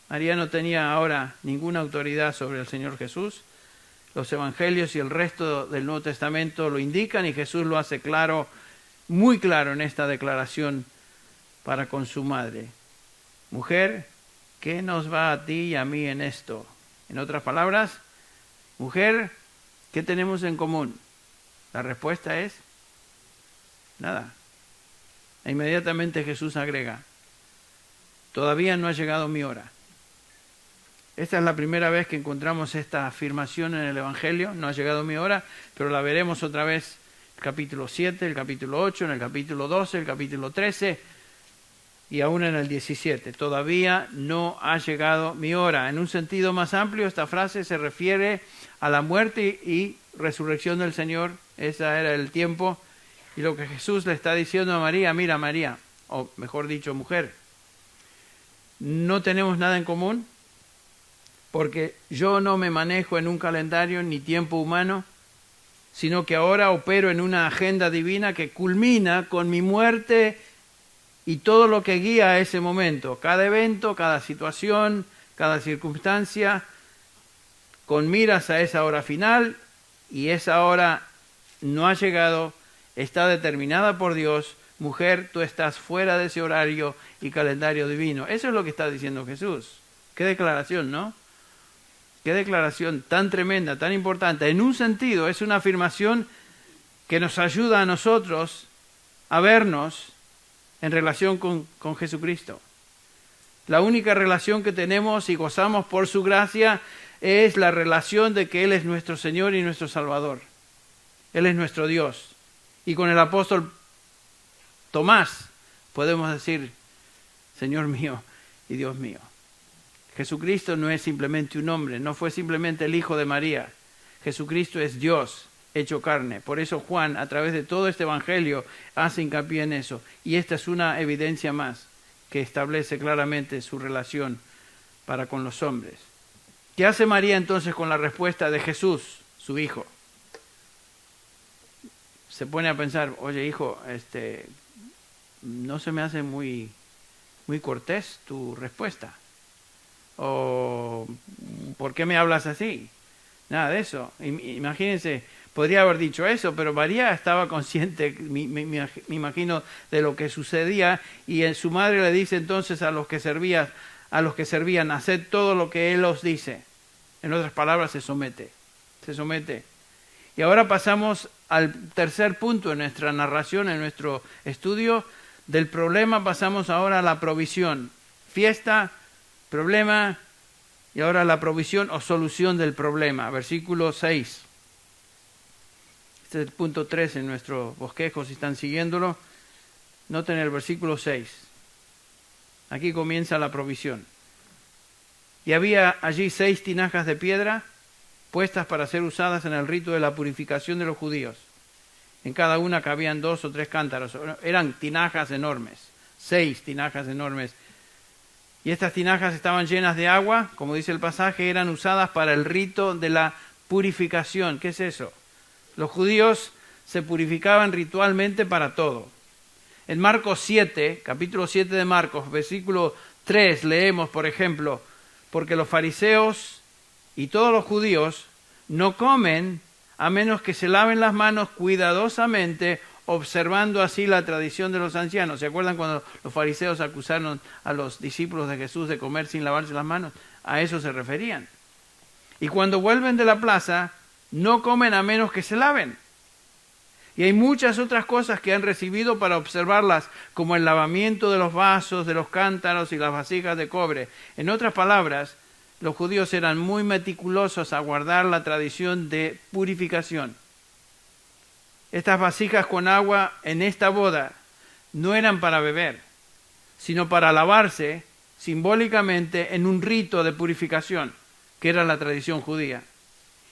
María no tenía ahora ninguna autoridad sobre el Señor Jesús. Los evangelios y el resto del Nuevo Testamento lo indican y Jesús lo hace claro, muy claro en esta declaración para con su madre. Mujer, ¿qué nos va a ti y a mí en esto? En otras palabras, mujer, ¿qué tenemos en común? La respuesta es nada. E inmediatamente Jesús agrega, todavía no ha llegado mi hora. Esta es la primera vez que encontramos esta afirmación en el Evangelio, no ha llegado mi hora, pero la veremos otra vez el capítulo 7, el capítulo 8, en el capítulo 12, el capítulo 13 y aún en el 17. Todavía no ha llegado mi hora. En un sentido más amplio, esta frase se refiere a la muerte y resurrección del Señor. Ese era el tiempo. Y lo que Jesús le está diciendo a María, mira María, o mejor dicho mujer, no tenemos nada en común porque yo no me manejo en un calendario ni tiempo humano, sino que ahora opero en una agenda divina que culmina con mi muerte y todo lo que guía a ese momento, cada evento, cada situación, cada circunstancia, con miras a esa hora final, y esa hora no ha llegado, está determinada por Dios. Mujer, tú estás fuera de ese horario y calendario divino. Eso es lo que está diciendo Jesús. Qué declaración, ¿no? Qué declaración tan tremenda, tan importante. En un sentido, es una afirmación que nos ayuda a nosotros a vernos en relación con Jesucristo. La única relación que tenemos y gozamos por su gracia es la relación de que Él es nuestro Señor y nuestro Salvador. Él es nuestro Dios. Y con el apóstol Tomás podemos decir, Señor mío y Dios mío. Jesucristo no es simplemente un hombre, no fue simplemente el Hijo de María. Jesucristo es Dios hecho carne. Por eso Juan, a través de todo este evangelio, hace hincapié en eso. Y esta es una evidencia más que establece claramente su relación para con los hombres. ¿Qué hace María entonces con la respuesta de Jesús, su hijo? Se pone a pensar, oye hijo, no se me hace muy cortés tu respuesta. O ¿por qué me hablas así? Nada de eso. Imagínense, podría haber dicho eso, pero María estaba consciente, me imagino, de lo que sucedía, y su madre le dice entonces a los que servían, haced todo lo que Él os dice. En otras palabras, se somete. Y ahora pasamos al tercer punto en nuestra narración, en nuestro estudio. Del problema pasamos ahora a la provisión. Fiesta, problema, y ahora la provisión o solución del problema. Versículo 6. Este es el punto 3 en nuestro bosquejo, si están siguiéndolo. Noten el versículo 6. Aquí comienza la provisión. Y había allí 6 tinajas de piedra puestas para ser usadas en el rito de la purificación de los judíos. En cada una cabían 2 o 3 cántaros. Eran tinajas enormes, 6 tinajas enormes. Y estas tinajas estaban llenas de agua, como dice el pasaje, eran usadas para el rito de la purificación. ¿Qué es eso? Los judíos se purificaban ritualmente para todo. En Marcos 7, capítulo 7 de Marcos, versículo 3, leemos, por ejemplo, porque los fariseos y todos los judíos no comen a menos que se laven las manos cuidadosamente, observando así la tradición de los ancianos. ¿Se acuerdan cuando los fariseos acusaron a los discípulos de Jesús de comer sin lavarse las manos? A eso se referían. Y cuando vuelven de la plaza, no comen a menos que se laven. Y hay muchas otras cosas que han recibido para observarlas, como el lavamiento de los vasos, de los cántaros y las vasijas de cobre. En otras palabras, los judíos eran muy meticulosos a guardar la tradición de purificación. Estas vasijas con agua en esta boda no eran para beber, sino para lavarse simbólicamente en un rito de purificación, que era la tradición judía.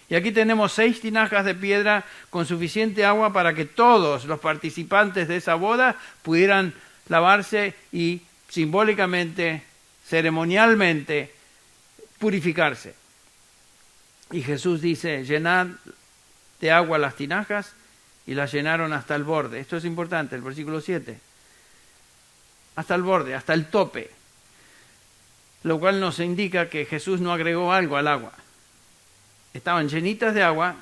Y aquí tenemos 6 tinajas de piedra con suficiente agua para que todos los participantes de esa boda pudieran lavarse y simbólicamente, ceremonialmente, purificarse. Y Jesús dice, llenad de agua las tinajas, y las llenaron hasta el borde. Esto es importante, el versículo 7. Hasta el borde, hasta el tope. Lo cual nos indica que Jesús no agregó algo al agua. Estaban llenitas de agua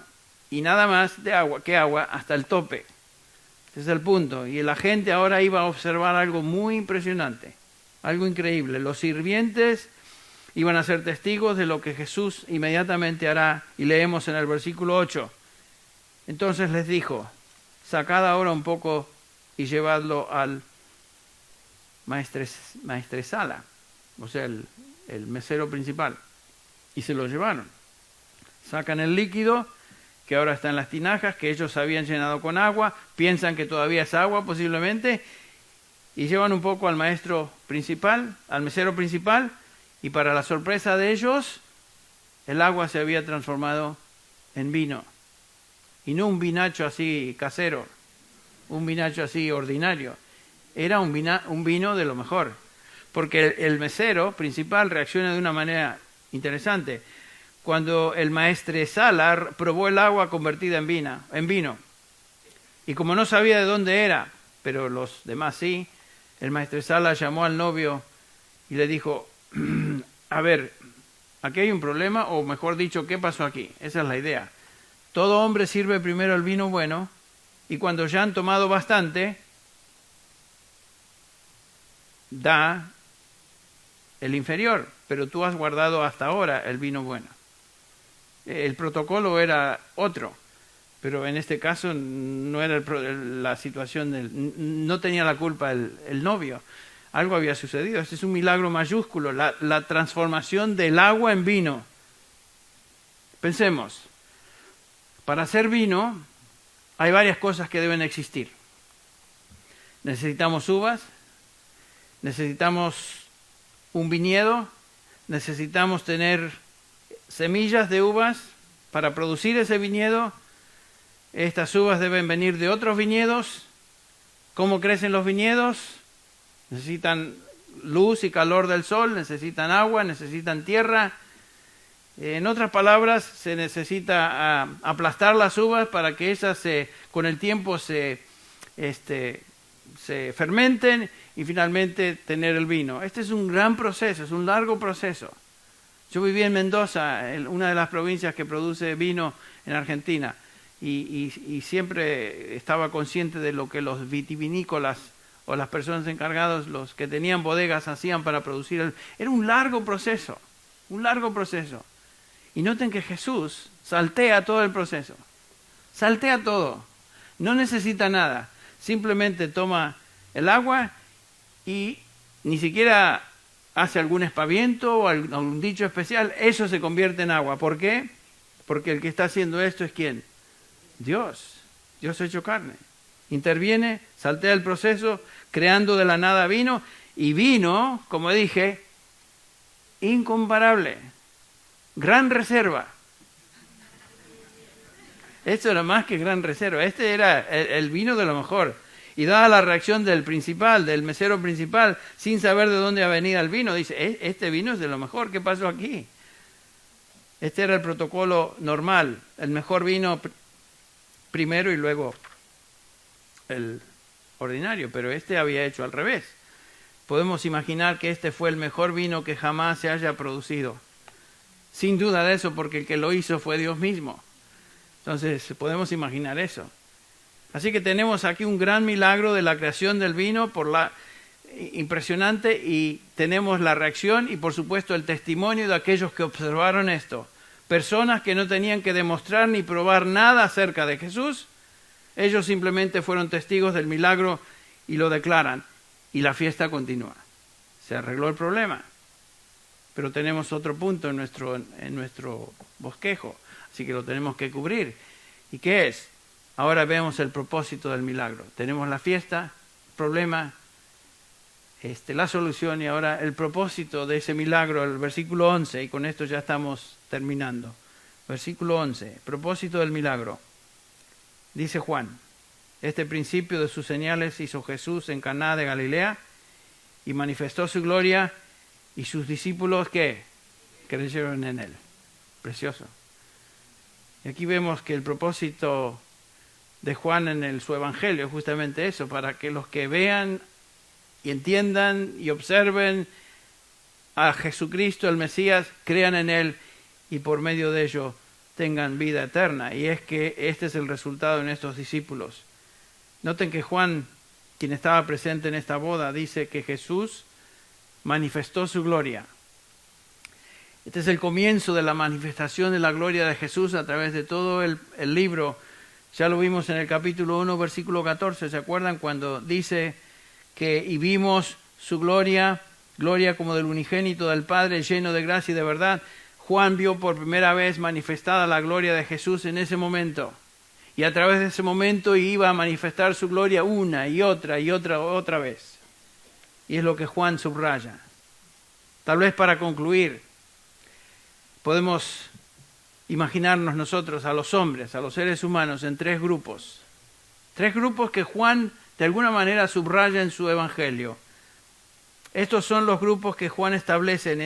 y nada más de agua que agua hasta el tope. Ese es el punto. Y la gente ahora iba a observar algo muy impresionante, algo increíble. Los sirvientes iban a ser testigos de lo que Jesús inmediatamente hará. Y leemos en el versículo 8. Entonces les dijo, sacad ahora un poco y llevadlo al maestresala, o sea, el mesero principal. Y se lo llevaron. Sacan el líquido que ahora está en las tinajas, que ellos habían llenado con agua, piensan que todavía es agua posiblemente, y llevan un poco al maestro principal, al mesero principal, y para la sorpresa de ellos, el agua se había transformado en vino. Y no un vinacho así casero, un vinacho así ordinario. Era un vino de lo mejor. Porque el mesero principal reacciona de una manera interesante. Cuando el maestresala probó el agua convertida en vino. Y como no sabía de dónde era, pero los demás sí, el maestresala llamó al novio y le dijo, a ver, aquí hay un problema, o mejor dicho, ¿qué pasó aquí? Esa es la idea. Todo hombre sirve primero el vino bueno, y cuando ya han tomado bastante, da el inferior, pero tú has guardado hasta ahora el vino bueno. El protocolo era otro, pero en este caso no era la situación, no tenía la culpa el novio. Algo había sucedido. Este es un milagro mayúsculo, la transformación del agua en vino. Pensemos, para hacer vino hay varias cosas que deben existir. Necesitamos uvas, necesitamos un viñedo, necesitamos tener semillas de uvas para producir ese viñedo. Estas uvas deben venir de otros viñedos. ¿Cómo crecen los viñedos? Necesitan luz y calor del sol, necesitan agua, necesitan tierra. En otras palabras, se necesita aplastar las uvas para que ellas con el tiempo se fermenten y finalmente tener el vino. Este es un gran proceso, es un largo proceso. Yo viví en Mendoza, una de las provincias que produce vino en Argentina, y siempre estaba consciente de lo que los vitivinícolas o las personas encargadas, los que tenían bodegas, hacían para producir. Era un largo proceso, un largo proceso. Y noten que Jesús saltea todo el proceso, saltea todo, no necesita nada, simplemente toma el agua y ni siquiera hace algún espaviento o algún dicho especial, eso se convierte en agua. ¿Por qué? Porque el que está haciendo esto es ¿quién? Dios, Dios hecho carne. Interviene, saltea el proceso, creando de la nada vino, y vino, como dije, incomparable. Gran reserva. Esto era más que gran reserva. Este era el vino de lo mejor. Y dada la reacción del principal, del mesero principal, sin saber de dónde venía el vino, dice, este vino es de lo mejor, ¿qué pasó aquí? Este era el protocolo normal, el mejor vino primero y luego el ordinario, pero este había hecho al revés. Podemos imaginar que este fue el mejor vino que jamás se haya producido. Sin duda de eso, porque el que lo hizo fue Dios mismo. Entonces, podemos imaginar eso. Así que tenemos aquí un gran milagro de la creación del vino, impresionante, y tenemos la reacción y, por supuesto, el testimonio de aquellos que observaron esto. Personas que no tenían que demostrar ni probar nada acerca de Jesús. Ellos simplemente fueron testigos del milagro y lo declaran. Y la fiesta continúa. Se arregló el problema. Pero tenemos otro punto en nuestro bosquejo, así que lo tenemos que cubrir. ¿Y qué es? Ahora vemos el propósito del milagro. Tenemos la fiesta, el problema, la solución, y ahora el propósito de ese milagro, el versículo 11, y con esto ya estamos terminando. Versículo 11, propósito del milagro. Dice Juan, este principio de sus señales hizo Jesús en Caná de Galilea y manifestó su gloria, y sus discípulos, ¿qué? Creyeron en él. Precioso. Y aquí vemos que el propósito de Juan en su evangelio es justamente eso, para que los que vean y entiendan y observen a Jesucristo, el Mesías, crean en él y por medio de ello tengan vida eterna. Y es que este es el resultado en estos discípulos. Noten que Juan, quien estaba presente en esta boda, dice que Jesús manifestó su gloria. Este es el comienzo de la manifestación de la gloria de Jesús a través de todo el libro. Ya lo vimos en el capítulo 1, versículo 14. ¿Se acuerdan cuando dice que y vimos su gloria, gloria como del unigénito del Padre, lleno de gracia y de verdad? Juan vio por primera vez manifestada la gloria de Jesús en ese momento. Y a través de ese momento iba a manifestar su gloria una y otra vez. Y es lo que Juan subraya. Tal vez para concluir, podemos imaginarnos nosotros a los hombres, a los seres humanos, en tres grupos. Tres grupos que Juan de alguna manera subraya en su evangelio. Estos son los grupos que Juan establece en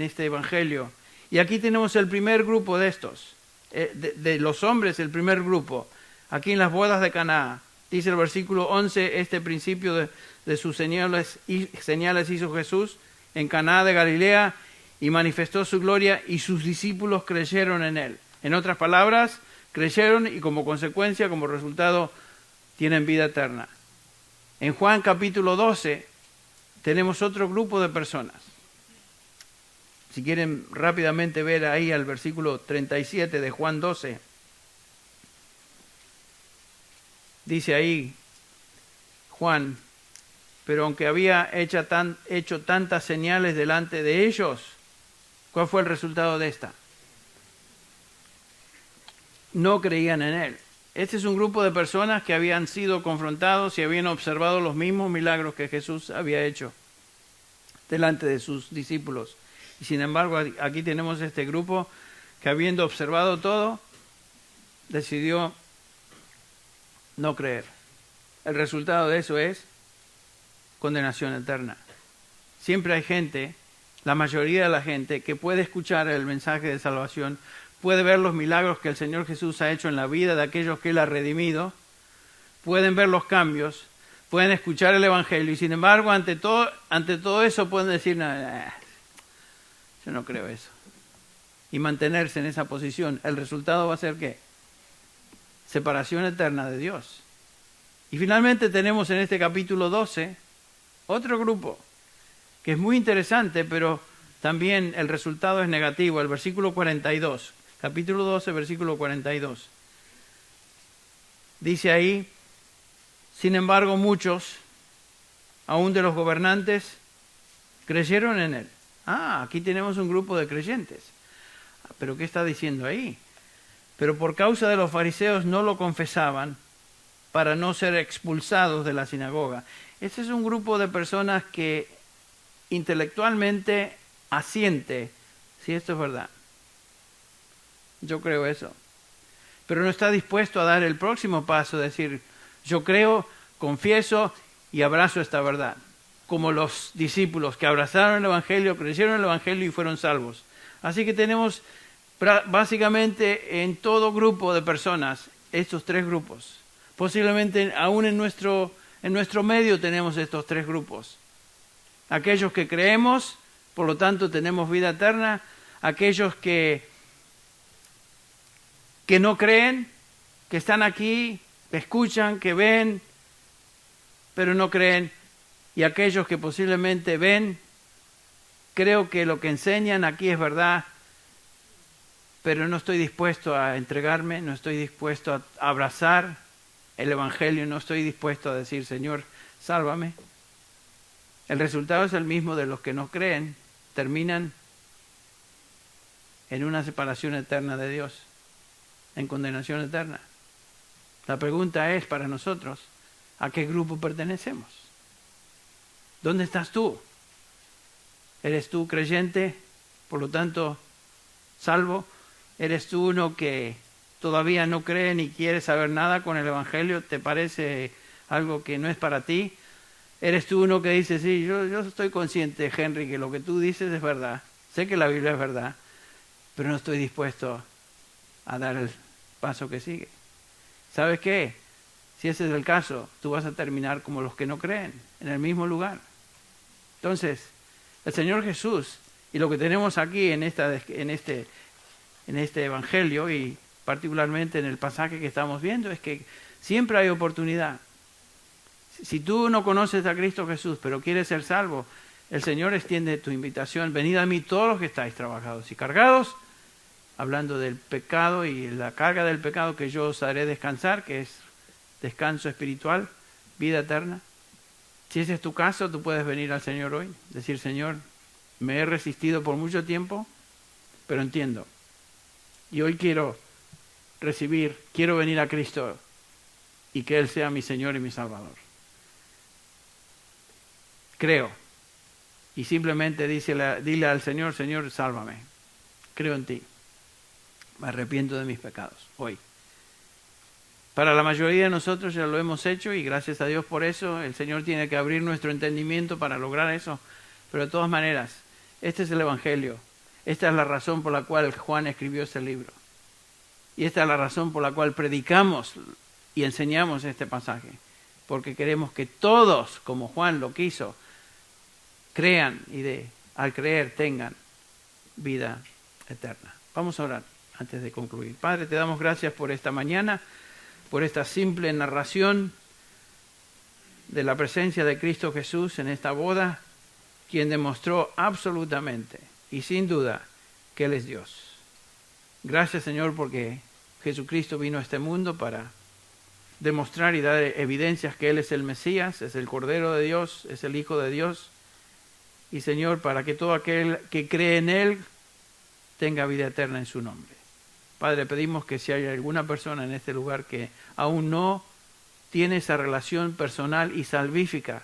este evangelio. Y aquí tenemos el primer grupo de estos, de los hombres, el primer grupo, aquí en las bodas de Caná. Dice el versículo 11, este principio de sus señales hizo Jesús en Caná de Galilea y manifestó su gloria y sus discípulos creyeron en él. En otras palabras, creyeron y como consecuencia, como resultado, tienen vida eterna. En Juan capítulo 12 tenemos otro grupo de personas. Si quieren rápidamente ver ahí al versículo 37 de Juan 12, dice ahí Juan, pero aunque había hecho tantas señales delante de ellos, ¿cuál fue el resultado de esta? No creían en él. Este es un grupo de personas que habían sido confrontados y habían observado los mismos milagros que Jesús había hecho delante de sus discípulos. Y sin embargo, aquí tenemos este grupo que habiendo observado todo, decidió no creer. El resultado de eso es condenación eterna. Siempre hay gente, la mayoría de la gente, que puede escuchar el mensaje de salvación, puede ver los milagros que el Señor Jesús ha hecho en la vida de aquellos que Él ha redimido, pueden ver los cambios, pueden escuchar el Evangelio y sin embargo ante todo eso pueden decir, no, yo no creo eso. Y mantenerse en esa posición. El resultado va a ser ¿qué? Separación eterna de Dios. Y finalmente tenemos en este capítulo 12 otro grupo que es muy interesante, pero también el resultado es negativo. El versículo 42, capítulo 12, versículo 42. Dice ahí, sin embargo muchos, aún de los gobernantes, creyeron en él. Aquí tenemos un grupo de creyentes. ¿Pero qué está diciendo ahí? Pero por causa de los fariseos no lo confesaban para no ser expulsados de la sinagoga. Este es un grupo de personas que intelectualmente asiente si esto es verdad. Yo creo eso. Pero no está dispuesto a dar el próximo paso, decir, yo creo, confieso y abrazo esta verdad. Como los discípulos que abrazaron el Evangelio, creyeron el Evangelio y fueron salvos. Así que tenemos básicamente en todo grupo de personas estos tres grupos. Posiblemente aún en nuestro medio tenemos estos tres grupos. Aquellos que creemos, por lo tanto tenemos vida eterna. Aquellos que no creen, que están aquí, que escuchan, que ven, pero no creen. Y aquellos que posiblemente ven, creo que lo que enseñan aquí es verdad, pero no estoy dispuesto a entregarme, no estoy dispuesto a abrazar el Evangelio, no estoy dispuesto a decir, Señor, sálvame. El resultado es el mismo de los que no creen, terminan en una separación eterna de Dios, en condenación eterna. La pregunta es para nosotros, ¿a qué grupo pertenecemos? ¿Dónde estás tú? ¿Eres tú creyente, por lo tanto, salvo? ¿Eres tú uno que todavía no cree ni quiere saber nada con el Evangelio? ¿Te parece algo que no es para ti? ¿Eres tú uno que dice, sí, yo estoy consciente, Henry, que lo que tú dices es verdad? Sé que la Biblia es verdad, pero no estoy dispuesto a dar el paso que sigue. ¿Sabes qué? Si ese es el caso, tú vas a terminar como los que no creen, en el mismo lugar. Entonces, el Señor Jesús, y lo que tenemos aquí en este Evangelio, y particularmente en el pasaje que estamos viendo, es que siempre hay oportunidad. Si tú no conoces a Cristo Jesús, pero quieres ser salvo, el Señor extiende tu invitación. Venid a mí todos los que estáis trabajados y cargados, hablando del pecado y la carga del pecado, que yo os haré descansar, que es descanso espiritual, vida eterna. Si ese es tu caso, tú puedes venir al Señor hoy, decir, Señor, me he resistido por mucho tiempo, pero entiendo. Y hoy quiero venir a Cristo y que Él sea mi Señor y mi Salvador. Creo. Y simplemente dile al Señor, Señor, sálvame. Creo en ti. Me arrepiento de mis pecados hoy. Para la mayoría de nosotros ya lo hemos hecho y gracias a Dios por eso. El Señor tiene que abrir nuestro entendimiento para lograr eso. Pero de todas maneras, este es el Evangelio. Esta es la razón por la cual Juan escribió ese libro. Y esta es la razón por la cual predicamos y enseñamos este pasaje, porque queremos que todos, como Juan lo quiso, crean y al creer tengan vida eterna. Vamos a orar antes de concluir. Padre, te damos gracias por esta mañana, por esta simple narración de la presencia de Cristo Jesús en esta boda, quien demostró absolutamente y sin duda que Él es Dios. Gracias, Señor, porque Jesucristo vino a este mundo para demostrar y dar evidencias que Él es el Mesías, es el Cordero de Dios, es el Hijo de Dios. Y, Señor, para que todo aquel que cree en Él tenga vida eterna en su nombre. Padre, pedimos que si hay alguna persona en este lugar que aún no tiene esa relación personal y salvífica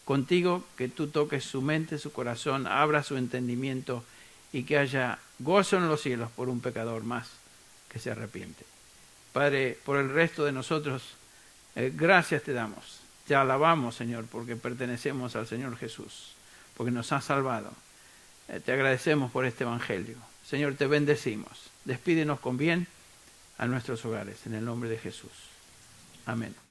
contigo, que tú toques su mente, su corazón, abra su entendimiento y que haya gozo en los cielos por un pecador más que se arrepiente. Padre, por el resto de nosotros, gracias te damos. Te alabamos, Señor, porque pertenecemos al Señor Jesús, porque nos has salvado. Te agradecemos por este evangelio. Señor, te bendecimos. Despídenos con bien a nuestros hogares, en el nombre de Jesús. Amén.